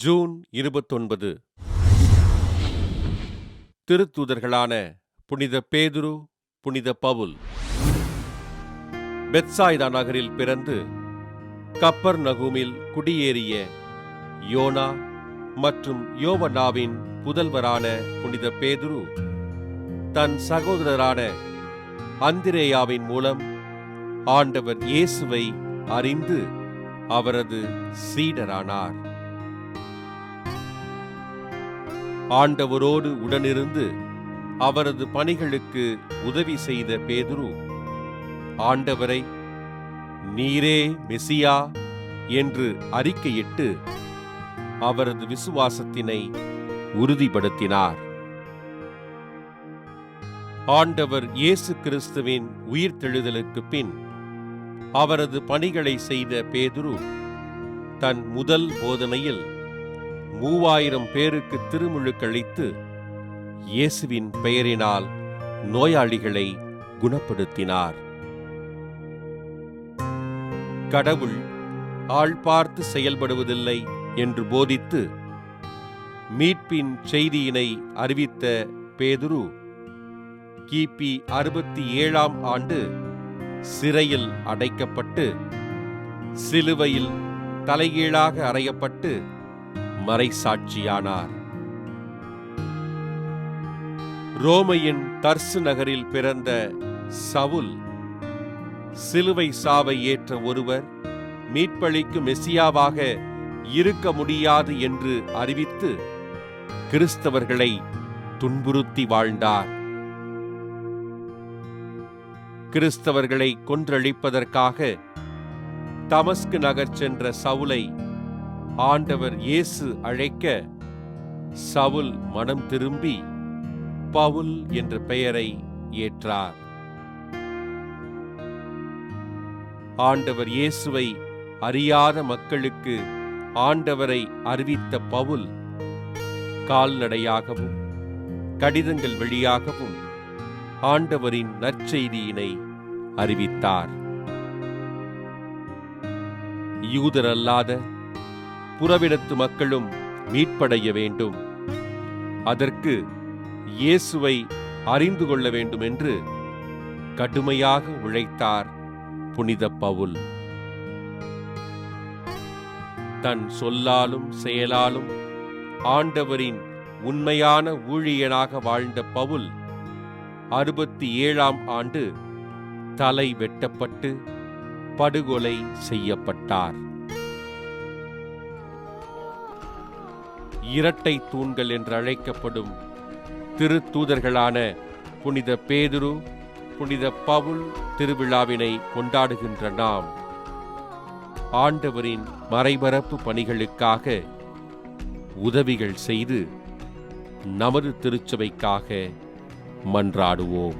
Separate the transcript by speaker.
Speaker 1: June 29. திருத்தூதர்களான புனித பேதுரு, புனித பவுல். பெத்சாய்தா நகரில் பிறந்து கப்பர்நகூமில் குடியேறிய யோனா மற்றும் யோவன்னாவின் புதல்வரான புனித பேதுரு தன் சகோதரரான அந்திரேயாவின் மூலம் ஆண்டவர் இயேசுவை அறிந்து அவரது சீடரானார். ஆண்டவரோடு உடனிருந்து அவரது பணிகளுக்கு உதவி செய்த பேதுரு, ஆண்டவரை நீரே மெசியா என்று அறிக்கையிட்டு அவரது விசுவாசத்தினை உறுதிப்படுத்தினார். ஆண்டவர் இயேசு கிறிஸ்துவின் உயிர்த்தெழுதலுக்கு பின் அவரது பணிகளை செய்த பேதுரு தன் முதல் போதனையில் 3000 பேருக்கு திருமுழுக்களித்து இயேசுவின் பெயரினால் நோயாளிகளை குணப்படுத்தினார். கடவுள் ஆள் பார்த்து செயல்படுவதில்லை என்று போதித்து மீட்பின் செய்தியினை அறிவித்த பேதுரு கிபி 67ஆம் ஆண்டு சிறையில் அடைக்கப்பட்டு சிலுவையில் தலைகீழாக அறையப்பட்டு மறைசாட்சியானார். ரோமையின் தர்சு நகரில் பிறந்த சவுல் சிலுவை சாவை ஏற்ற ஒருவர் மீட்பளிக்கும் மெசியாவாக இருக்க முடியாது என்று அறிவித்து கிறிஸ்தவர்களை துன்புறுத்தி வாழ்ந்தார். கிறிஸ்தவர்களை கொன்றழிப்பதற்காக தமஸ்கு நகர் சென்ற சவுலை ஆண்டவர் இயேசு அழைக்க சவுல் மனம் திரும்பி பவுல் என்ற பெயரை ஏற்றார். ஆண்டவர் இயேசுவை அறியாத மக்களுக்கு ஆண்டவரை அறிவித்த பவுல் கால்நடையாகவும் கடிதங்கள் வழியாகவும் ஆண்டவரின் நற்செய்தியினை அறிவித்தார். யூதரல்லாத புறவிடத்து மக்களும் மீட்படைய வேண்டும், அதற்கு இயேசுவை அறிந்து கொள்ள வேண்டும் என்று கடுமையாக உழைத்தார் புனித பவுல். தன் சொல்லாலும் செயலாலும் ஆண்டவரின் உண்மையான ஊழியனாக வாழ்ந்த பவுல் 67ஆம் ஆண்டு தலை வெட்டப்பட்டு படுகொலை செய்யப்பட்டார். இரட்டை தூண்கள் என்று அழைக்கப்படும் திருத்தூதர்களான புனித பேதுரு, புனித பவுல் திருவிழாவினை கொண்டாடுகின்ற நாம் ஆண்டவரின் மறைபரப்பு பணிகளுக்காக உதவிகள் செய்து நமது திருச்சபைக்காக மன்றாடுவோம்.